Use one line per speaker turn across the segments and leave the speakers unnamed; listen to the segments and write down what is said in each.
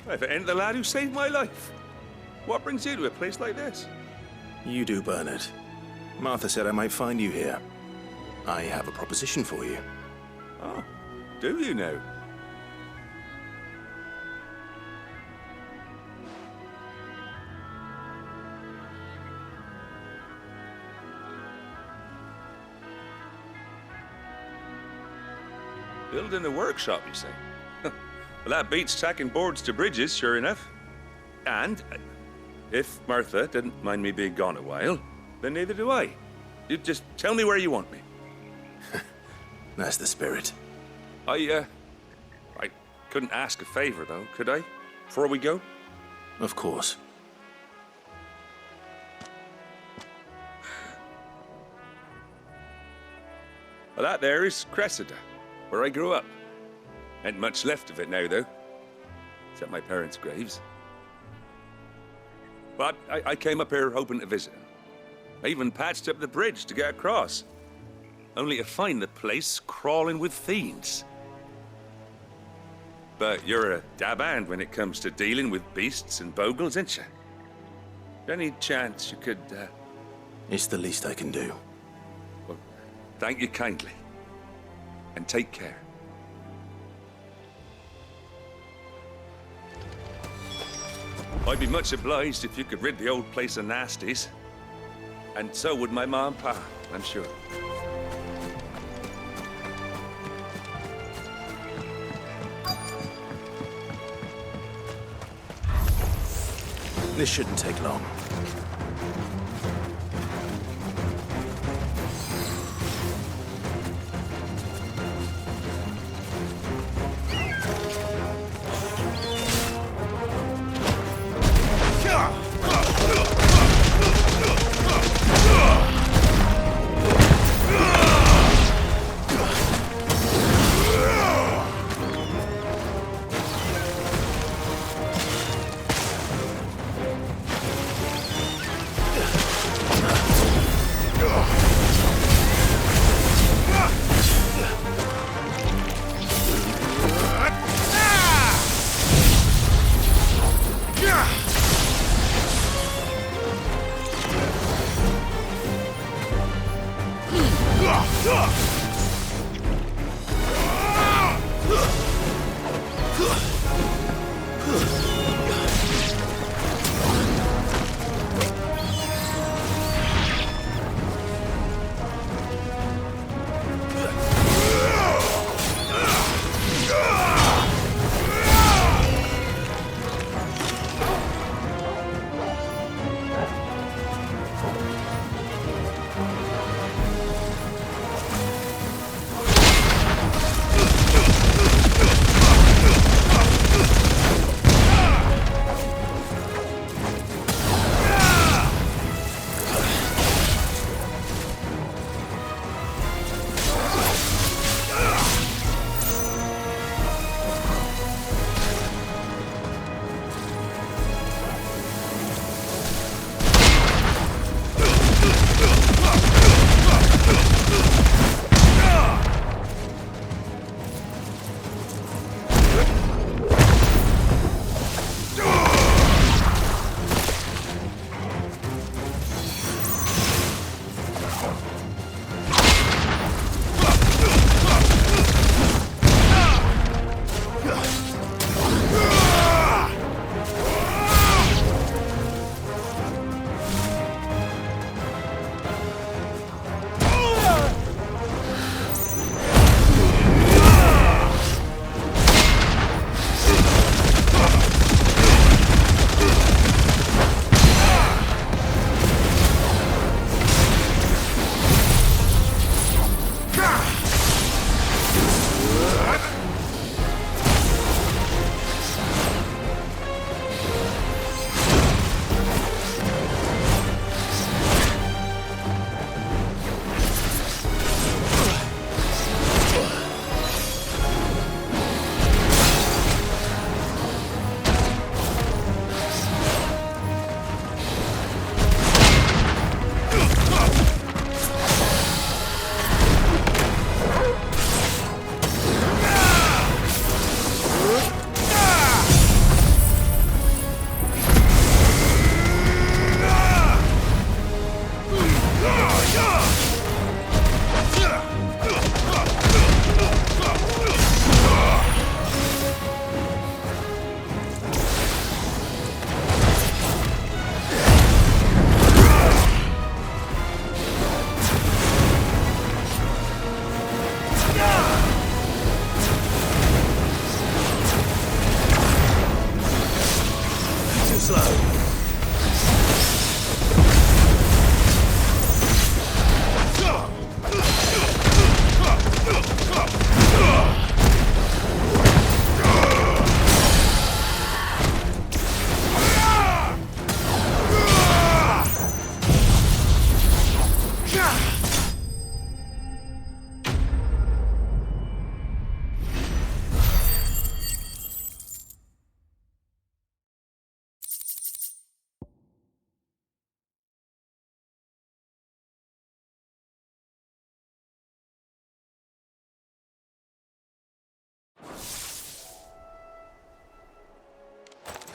If it ain't the lad who saved my life. What brings you to a place like this?
You do, Bernard. Martha said I might find you here. I have a proposition for you.
Oh, do you now? Building a workshop, you say? Well, that beats tacking boards to bridges, sure enough. And if Martha didn't mind me being gone a while, then neither do I. You just tell me where you want me.
That's the spirit.
I couldn't ask a favor, though, could I? Before we go?
Of course.
Well, that there is Cressida, where I grew up. Ain't much left of it now, though. Except my parents' graves. But I came up here hoping to visit them. I even patched up the bridge to get across. Only to find the place crawling with fiends. But you're a dab hand when it comes to dealing with beasts and bogles, ain't you? Any chance you could,
It's the least I can do.
Well, thank you kindly. And take care. I'd be much obliged if you could rid the old place of nasties. And so would my ma and pa, I'm sure.
This shouldn't take long.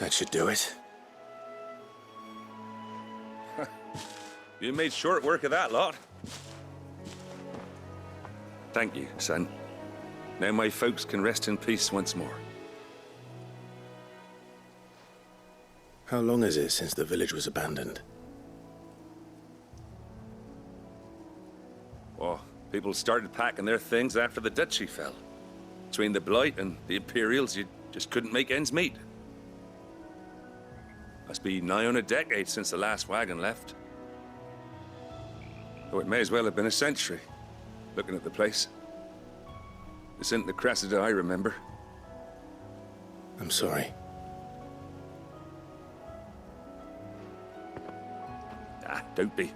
That should do it.
You made short work of that lot. Thank you, son. Now my folks can rest in peace once more.
How long is it since the village was abandoned?
Oh, people started packing their things after the duchy fell. Between the Blight and the Imperials, you just couldn't make ends meet. Must be nigh on a decade since the last wagon left. Oh, it may as well have been a century, looking at the place. This isn't the Cressida I remember.
I'm sorry.
Ah, don't be.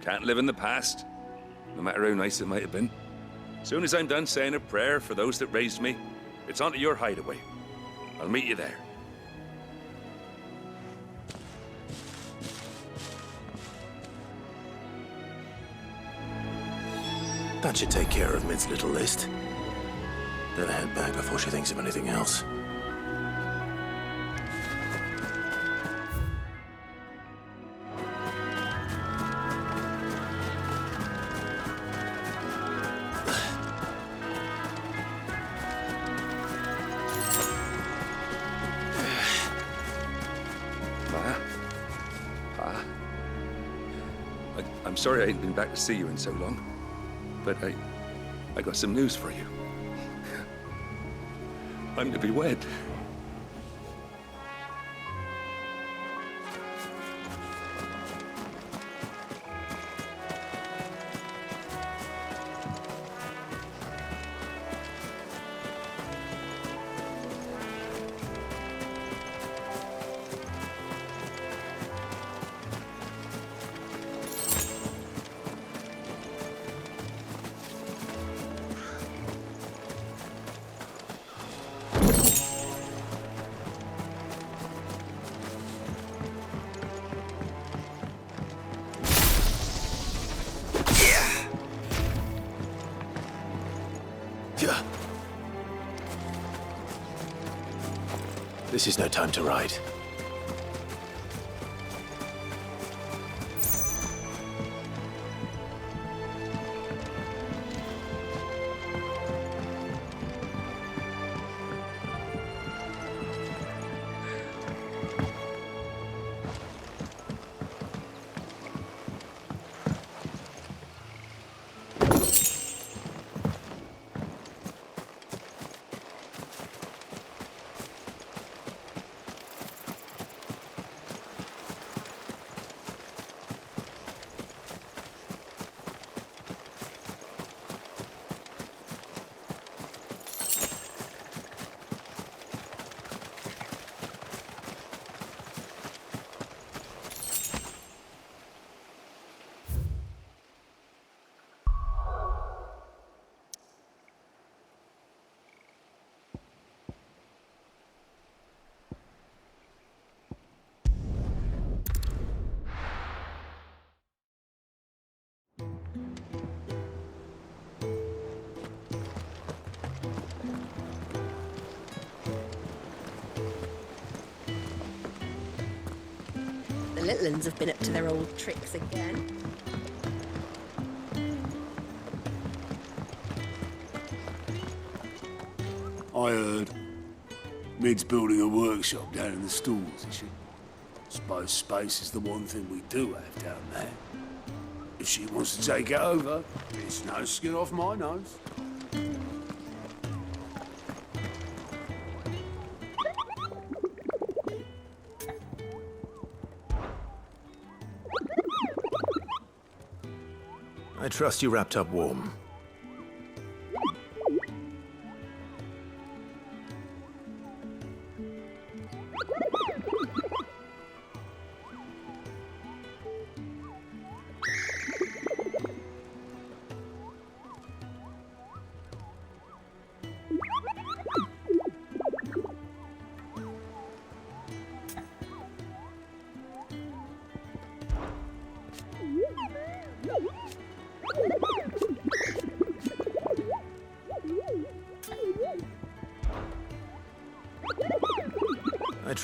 Can't live in the past, no matter how nice it might have been. Soon as I'm done saying a prayer for those that raised me, it's onto your hideaway. I'll meet you there.
That should take care of Mid's little list. Better head back before she thinks of anything else.
I'm sorry I ain't been back to see you in so long, but I got some news for you. I'm to be wed. This is no time to ride.
The little uns have been up to their old tricks again.
I heard. Mid's building a workshop down in the stalls, is she? Suppose space is the one thing we do have down there. If she wants to take it over, it's no skin off my nose.
I trust you wrapped up warm.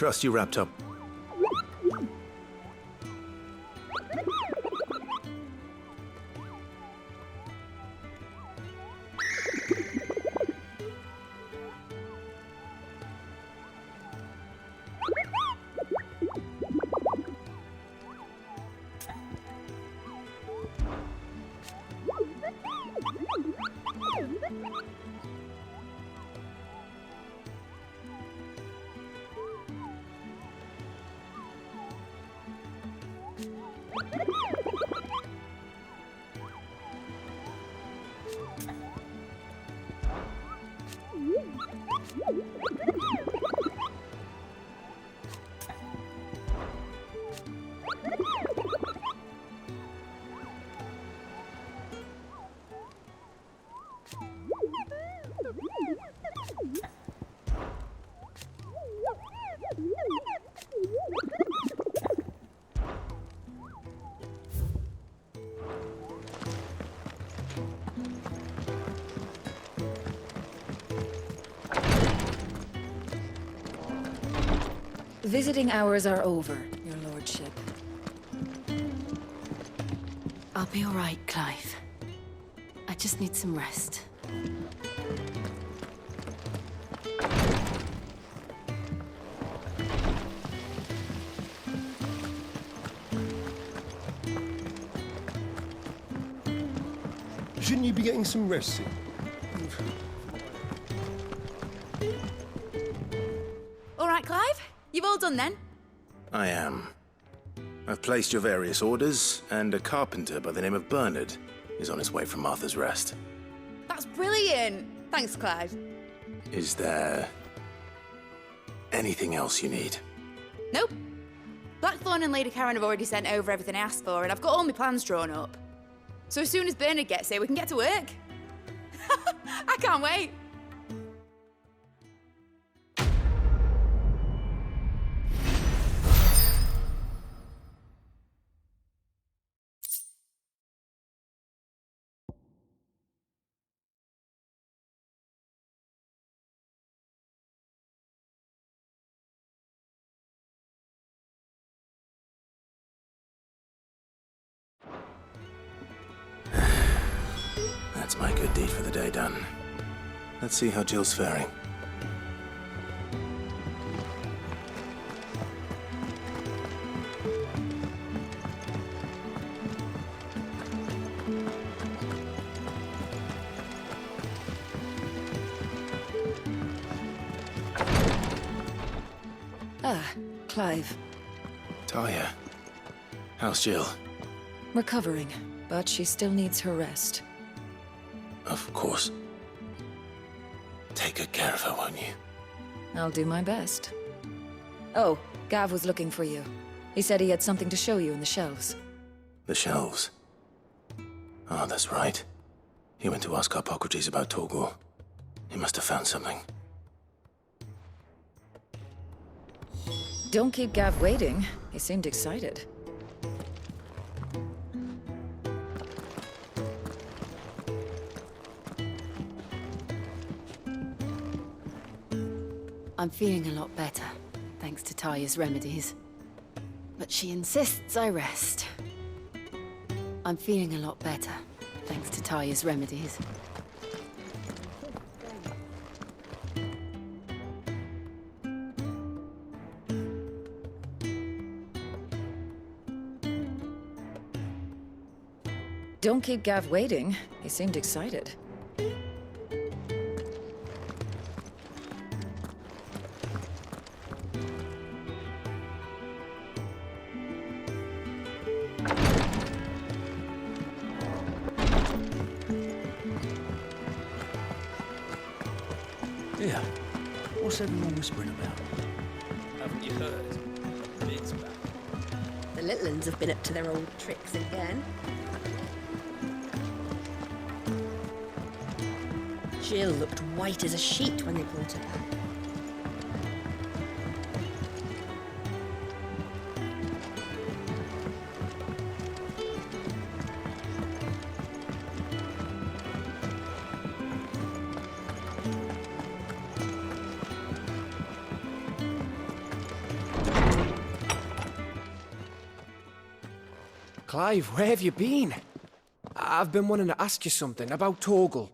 trust you wrapped up.
Visiting hours are over, your lordship.
I'll be all right, Clive. I just need some rest.
Shouldn't you be getting some rest soon?
All right, Clive? You've all done then?
I am. I've placed your various orders, and a carpenter by the name of Bernard is on his way from Martha's Rest.
That's brilliant! Thanks, Clive.
Is there anything else you need?
Nope. Blackthorn and Lady Karen have already sent over everything I asked for, and I've got all my plans drawn up. So as soon as Bernard gets here, we can get to work. I can't wait.
That's my good deed for the day done. Let's see how Jill's faring.
Ah, Clive.
Talia, how's Jill?
Recovering, but she still needs her rest.
Of course. Take good care of her, won't you?
I'll do my best. Oh, Gav was looking for you. He said he had something to show you in the shelves.
The shelves. Ah, that's right. He went to ask Harpocrates about Torgor. He must have found something.
Don't keep Gav waiting. He seemed excited.
I'm feeling a lot better, thanks to Talia's remedies. But she insists I rest. I'm feeling a lot better, thanks to Talia's remedies.
Don't keep Gav waiting. He seemed excited.
Yeah. What's everyone whispering about?
Haven't you heard? Mid's back.
The little ones have been up to their old tricks again. Jill looked white as a sheet when they brought her back.
Clive, where have you been? I've been wanting to ask you something about Torgal.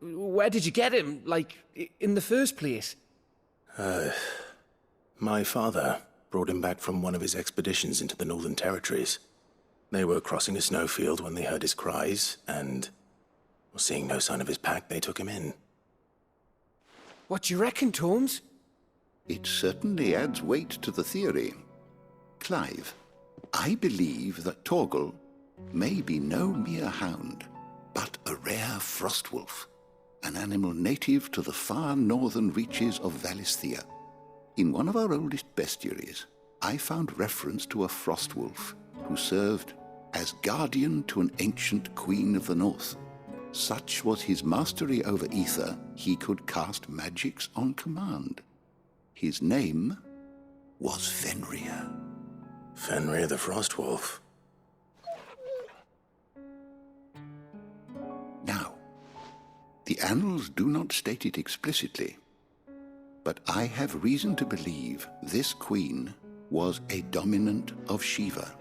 Where did you get him, like, in the first place?
My father brought him back from one of his expeditions into the Northern Territories. They were crossing a snowfield when they heard his cries, and, seeing no sign of his pack, they took him in.
What do you reckon, Tomes?
It certainly adds weight to the theory. Clive, I believe that Torgal may be no mere hound, but a rare frostwolf, an animal native to the far northern reaches of Valisthea. In one of our oldest bestiaries, I found reference to a frostwolf who served as guardian to an ancient queen of the north. Such was his mastery over ether, he could cast magics on command. His name was Fenrir.
Fenrir the Frostwolf.
Now, the annals do not state it explicitly, but I have reason to believe this queen was a dominant of Shiva,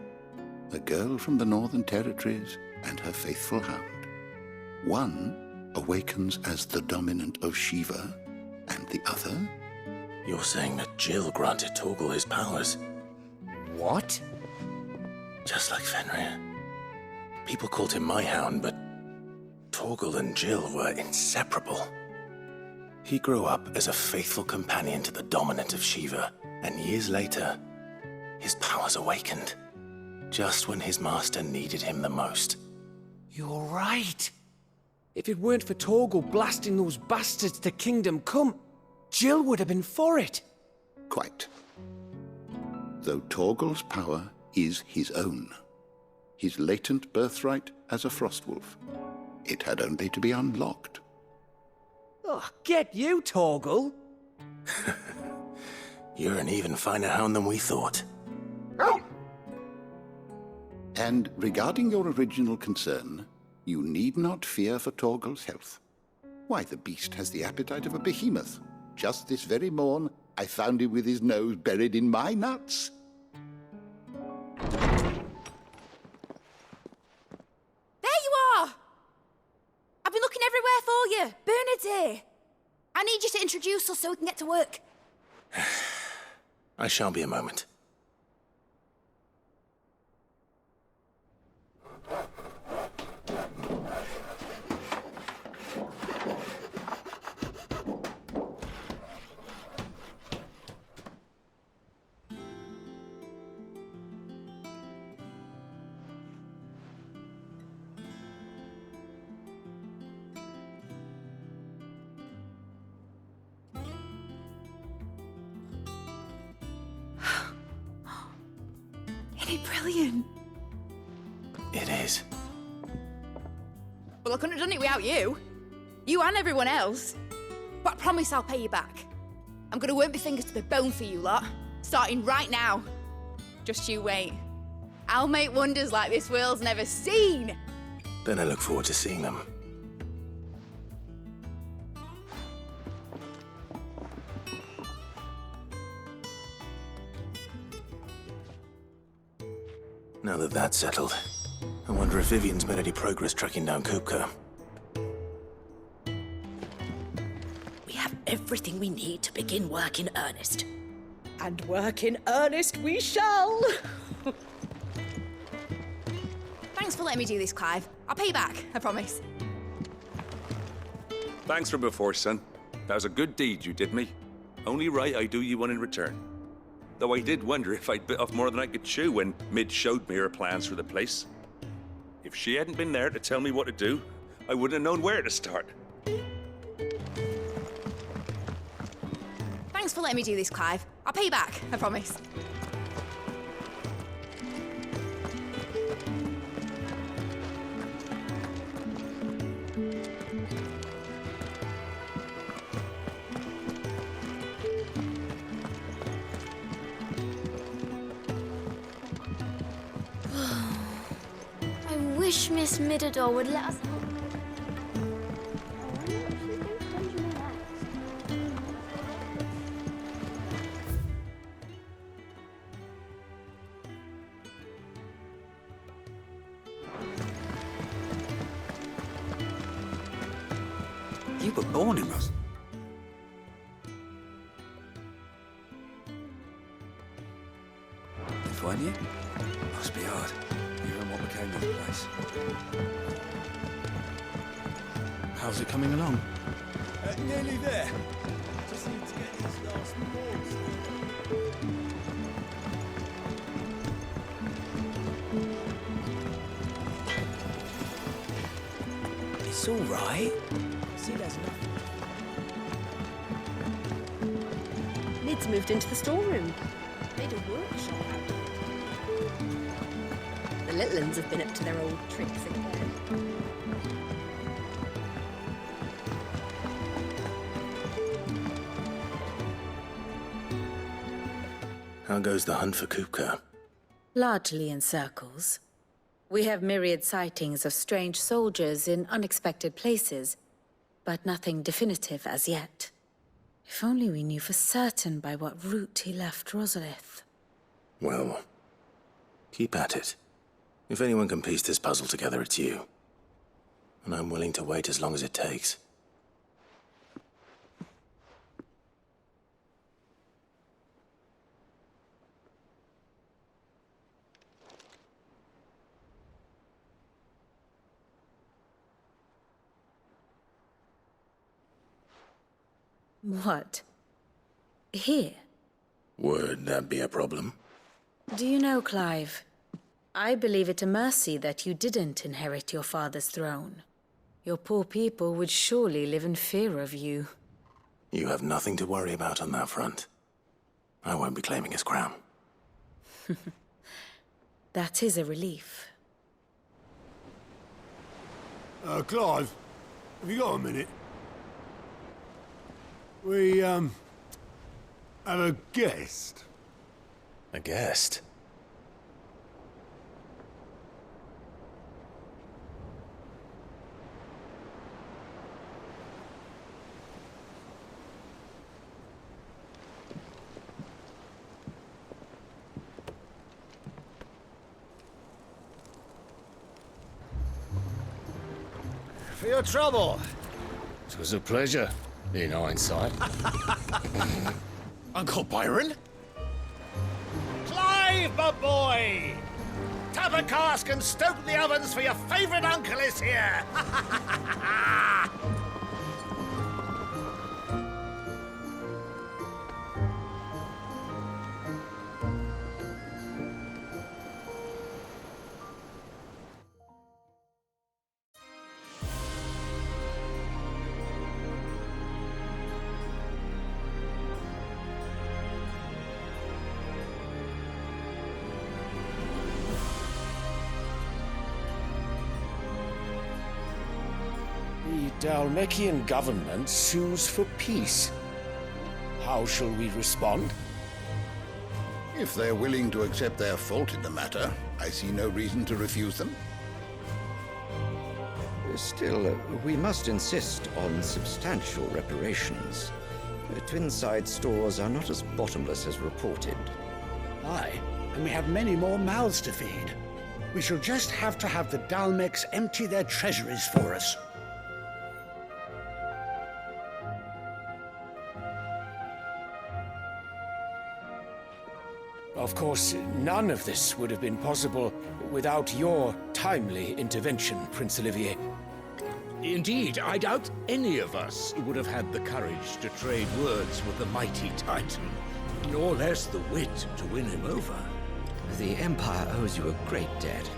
a girl from the Northern Territories and her faithful hound. One awakens as the dominant of Shiva, and the other?
You're saying that Jill granted Torgal his powers?
What?
Just like Fenrir. People called him my hound, but Torgal and Jill were inseparable. He grew up as a faithful companion to the dominant of Shiva, and years later, his powers awakened, just when his master needed him the most.
You're right. If it weren't for Torgal blasting those bastards to Kingdom Come, Jill would have been for it.
Quite. Though Torgal's power is his own, his latent birthright as a Frostwolf, it had only to be unlocked.
Oh, get you, Torgal.
You're an even finer hound than we thought.
And regarding your original concern, you need not fear for Torgal's health. Why, the beast has the appetite of a behemoth. Just this very morn, I found him with his nose buried in my nuts.
There you are! I've been looking everywhere for you. Bernard's here. I need you to introduce us so we can get to work.
I shall be a moment.
Isn't it brilliant?
It is.
Well, I couldn't have done it without you. You and everyone else. But I promise I'll pay you back. I'm gonna work my fingers to the bone for you lot, starting right now. Just you wait. I'll make wonders like this world's never seen.
Then I look forward to seeing them. Now that that's settled, I wonder if Vivian's made any progress tracking down Kupka.
We have everything we need to begin work in earnest. And work in earnest we shall! Thanks for letting me do this, Clive. I'll pay you back, I promise.
Thanks for before, son. That was a good deed you did me. Only right I do you one in return. Though I did wonder if I'd bit off more than I could chew when Mid showed me her plans for the place. If she hadn't been there to tell me what to do, I wouldn't have known where to start.
Thanks for letting me do this, Clive. I'll pay you back, I promise.
I wish Miss Midador would let us help.
You were born in us. They find you? Must be hard, hearing what became of the place. How's it coming along?
Nearly there. Just need to get these last boards.
It's all right. See, there's nothing.
Lid's moved into the storeroom. Made a workshop out of it. The little uns have been up to their old tricks again.
How goes the hunt for Kupka?
Largely in circles. We have myriad sightings of strange soldiers in unexpected places, but nothing definitive as yet. If only we knew for certain by what route he left Rosalith.
Well, keep at it. If anyone can piece this puzzle together, it's you. And I'm willing to wait as long as it takes.
What? Here?
Would that be a problem?
Do you know, Clive? I believe it a mercy that you didn't inherit your father's throne. Your poor people would surely live in fear of you.
You have nothing to worry about on that front. I won't be claiming his crown.
That is a relief.
Clive, have you got a minute? We, have a guest.
A guest?
For your trouble. It was a pleasure, in hindsight.
Uncle Byron?
Clive, my boy! Tap a cask and stoke the ovens, for your favourite uncle is here!
The Dalmekian government sues for peace. How shall we respond?
If they're willing to accept their fault in the matter, I see no reason to refuse them.
Still, we must insist on substantial reparations. Twinside stores are not as bottomless as reported.
Aye, and we have many more mouths to feed. We shall just have to have the Dalmeks empty their treasuries for us.
Of course, none of this would have been possible without your timely intervention, Prince Olivier.
Indeed, I doubt any of us would have had the courage to trade words with the mighty Titan, nor less the wit to win him over.
The Empire owes you a great debt.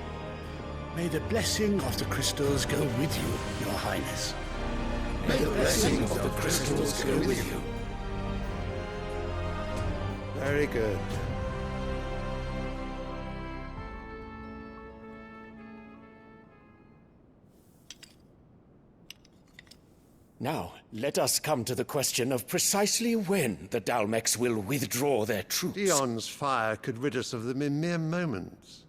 May the blessing of the crystals go with you, Your Highness.
May the blessing of the crystals go with you.
Very good.
Now, let us come to the question of precisely when the Dalmeks will withdraw their troops.
Dion's fire could rid us of them in mere moments.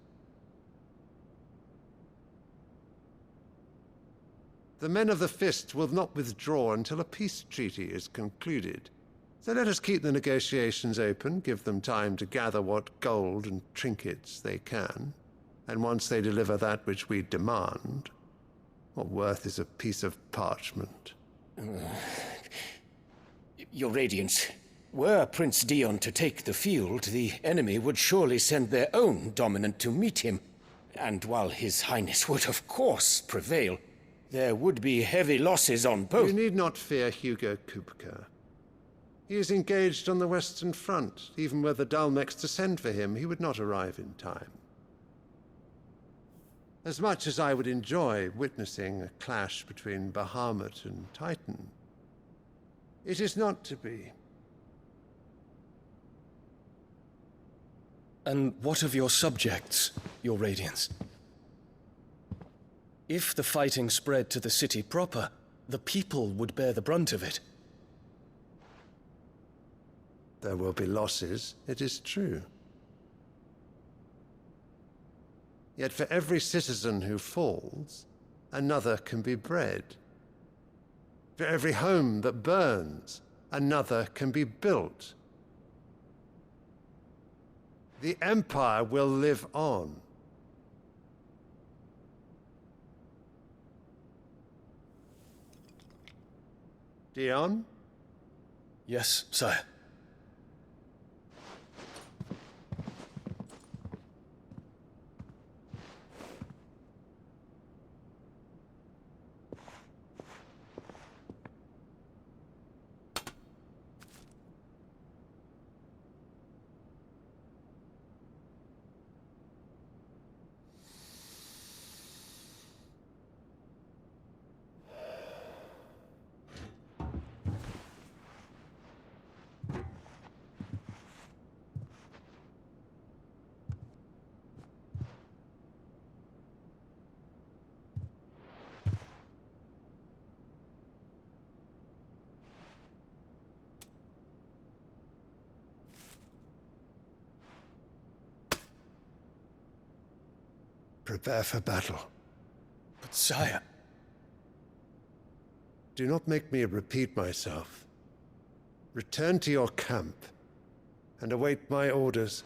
The men of the Fist will not withdraw until a peace treaty is concluded. So let us keep the negotiations open, give them time to gather what gold and trinkets they can, and once they deliver that which we demand, what worth is a piece of parchment?
Your Radiance, were Prince Dion to take the field, the enemy would surely send their own dominant to meet him. And while His Highness would of course prevail, there would be heavy losses on both.
You need not fear Hugo Kupka. He is engaged on the Western Front. Even were the Dalmex to send for him, he would not arrive in time. As much as I would enjoy witnessing a clash between Bahamut and Titan, it is not to be.
And what of your subjects, Your Radiance? If the fighting spread to the city proper, the people would bear the brunt of it.
There will be losses, it is true. Yet for every citizen who falls, another can be bred. For every home that burns, another can be built. The Empire will live on. Dion?
Yes, sire.
Prepare for battle.
But sire...
Do not make me repeat myself. Return to your camp and await my orders.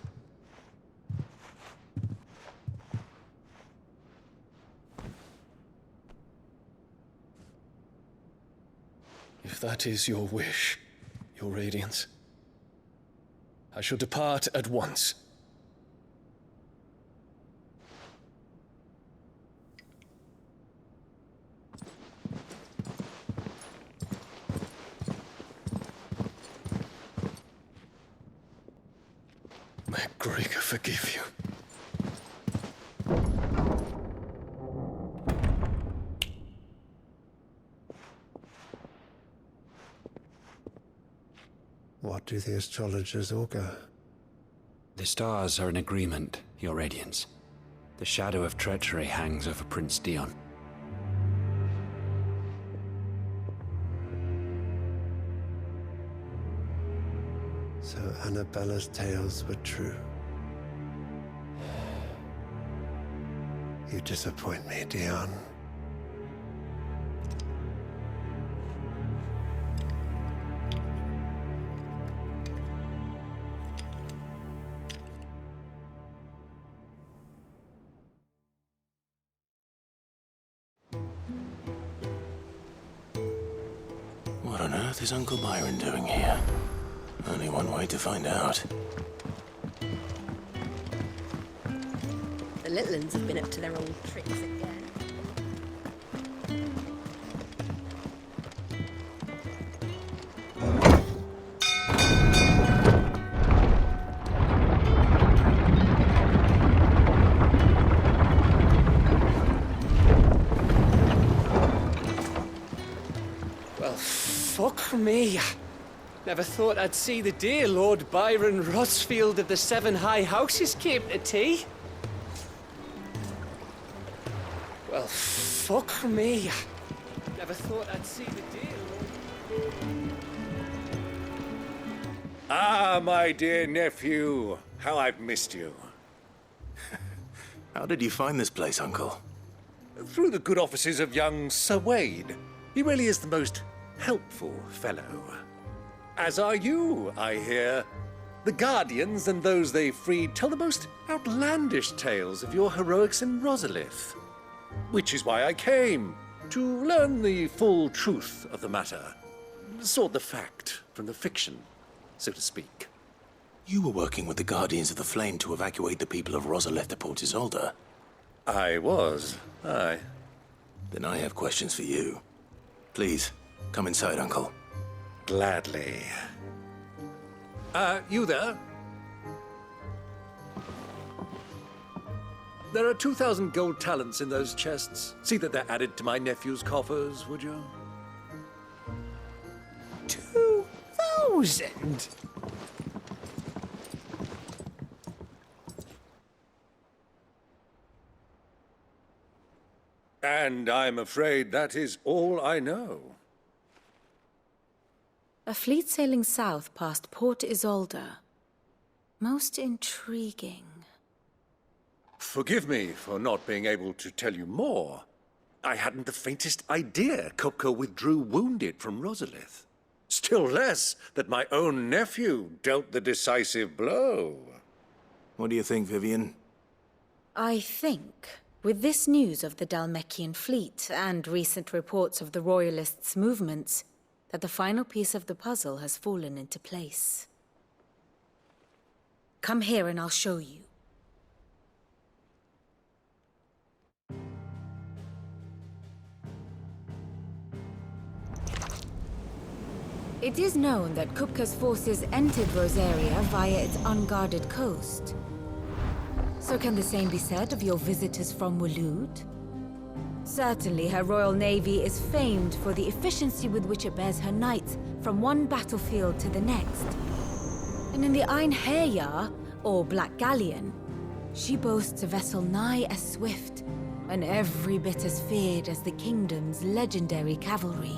If that is your wish, Your Radiance, I shall depart at once. May Gregor forgive you.
What do the astrologers augur?
The stars are in agreement, Your Radiance. The shadow of treachery hangs over Prince Dion.
So Annabella's tales were true. You disappoint me, Dion.
What on earth is Uncle Byron doing here? Only one way to find out.
The little ones have been up to their old tricks again.
Well, fuck me. Never thought I'd see the dear Lord Byron Rosfield of the Seven High Houses came to tea. Well, fuck me. Never thought I'd see the dear Lord...
Ah, my dear nephew. How I've missed you.
How did you find this place, Uncle?
Through the good offices of young Sir Wade. He really is the most helpful fellow. As are you, I hear. The Guardians and those they freed tell the most outlandish tales of your heroics in Rosalith. Which is why I came. to learn the full truth of the matter. Sort the fact from the fiction, so to speak.
You were working with the Guardians of the Flame to evacuate the people of Rosalith to Port Isolde.
I was, aye.
Then I have questions for you. Please, come inside, Uncle.
Gladly. You there? There are 2,000 gold talents in those chests. See that they're added to my nephew's coffers, would you?
2,000?
And I'm afraid that is all I know.
A fleet sailing south past Port Isolde. Most intriguing.
Forgive me for not being able to tell you more. I hadn't the faintest idea Kupka withdrew wounded from Rosalith. Still less that my own nephew dealt the decisive blow.
What do you think, Vivian?
I think, with this news of the Dalmekian fleet and recent reports of the Royalists' movements, that the final piece of the puzzle has fallen into place. Come here and I'll show you. It is known that Kupka's forces entered Rosaria via its unguarded coast. So can the same be said of your visitors from Waloed? Certainly, her Royal Navy is famed for the efficiency with which it bears her knights from one battlefield to the next. And in the Einherjar, or Black Galleon, she boasts a vessel nigh as swift and every bit as feared as the kingdom's legendary cavalry.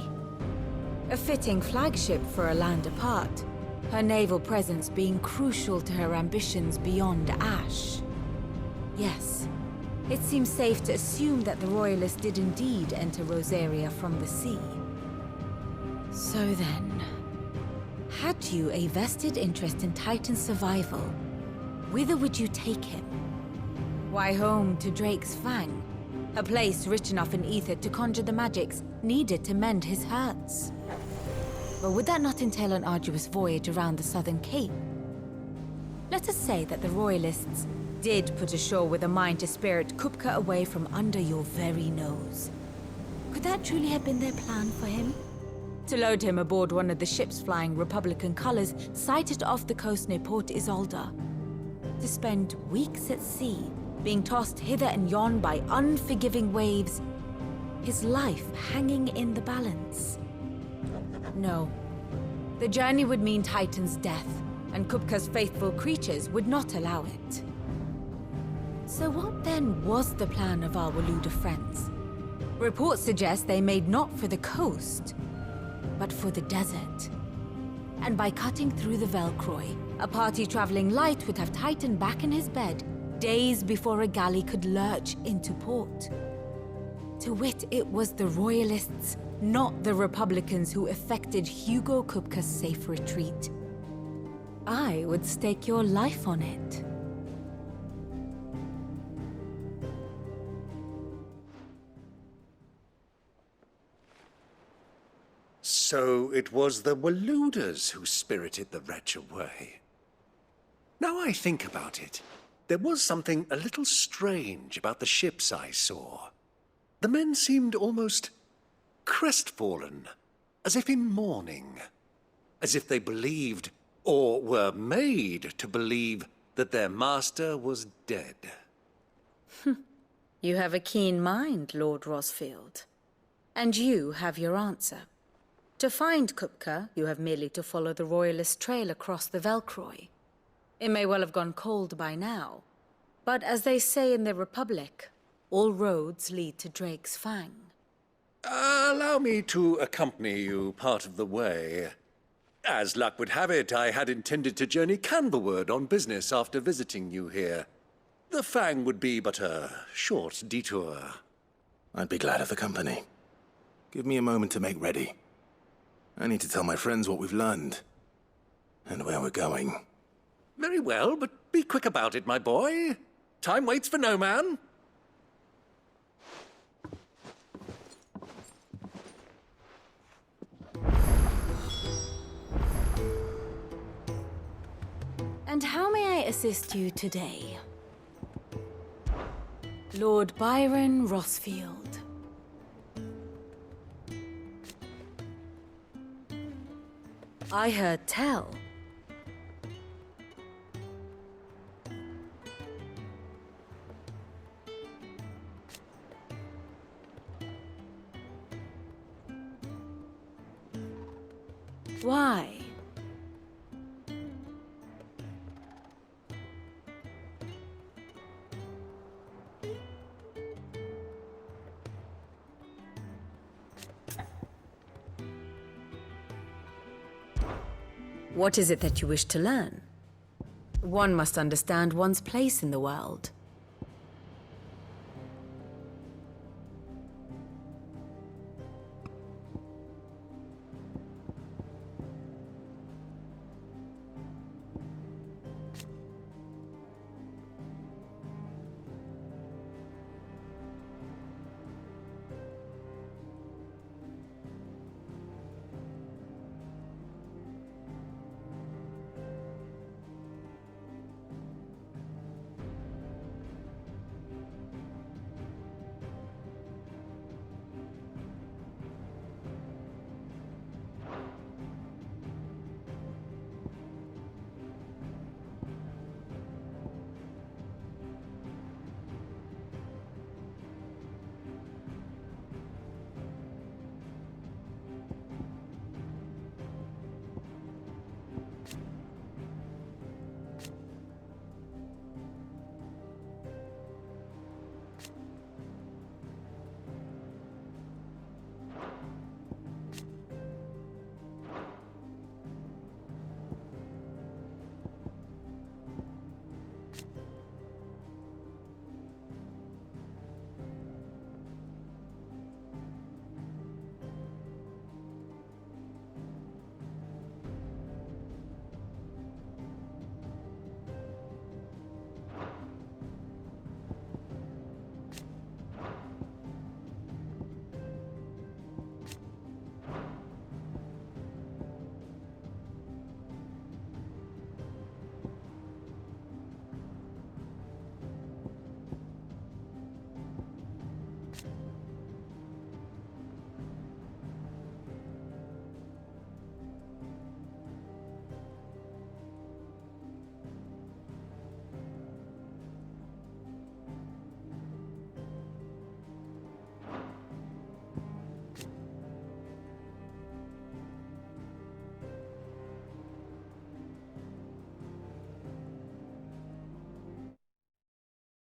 A fitting flagship for a land apart, her naval presence being crucial to her ambitions beyond Ash. Yes, it seems safe to assume that the Royalists did indeed enter Rosaria from the sea. So then, had you a vested interest in Titan's survival, whither would you take him? Why, home to Drake's Fang, a place rich enough in ether to conjure the magics needed to mend his hurts. But would that not entail an arduous voyage around the southern cape? Let us say that the Royalists did put ashore with a mind to spirit Kupka away from under your very nose. Could that truly have been their plan for him? To load him aboard one of the ships flying Republican colors sighted off the coast near Port Isolde. To spend weeks at sea, being tossed hither and yon by unforgiving waves, his life hanging in the balance. No. The journey would mean Titan's death, and Kupka's faithful creatures would not allow it. So what then was the plan of our Waluda friends? Reports suggest they made not for the coast, but for the desert. And by cutting through the Velcroy, a party traveling light would have Titan back in his bed days before a galley could lurch into port. To wit, it was the Royalists, not the Republicans, who effected Hugo Kupka's safe retreat. I would stake your life on it.
So it was the Waludas who spirited the wretch away. Now I think about it, there was something a little strange about the ships I saw. The men seemed almost crestfallen, as if in mourning, as if they believed, or were made to believe, that their master was dead.
You have a keen mind, Lord Rosfield. And you have your answer. To find Kupka, you have merely to follow the Royalist trail across the Velcroy. It may well have gone cold by now, but as they say in the Republic, all roads lead to Drake's Fang.
Allow me to accompany you part of the way. As luck would have it, I had intended to journey Canberward on business after visiting you here. The Fang would be but a short detour.
I'd be glad of the company. Give me a moment to make ready. I need to tell my friends what we've learned, and where we're going.
Very well, but be quick about it, my boy. Time waits for no man.
And how may I assist you today? Lord Byron Rossfield. I heard tell. Why? What is it that you wish to learn? One must understand one's place in the world.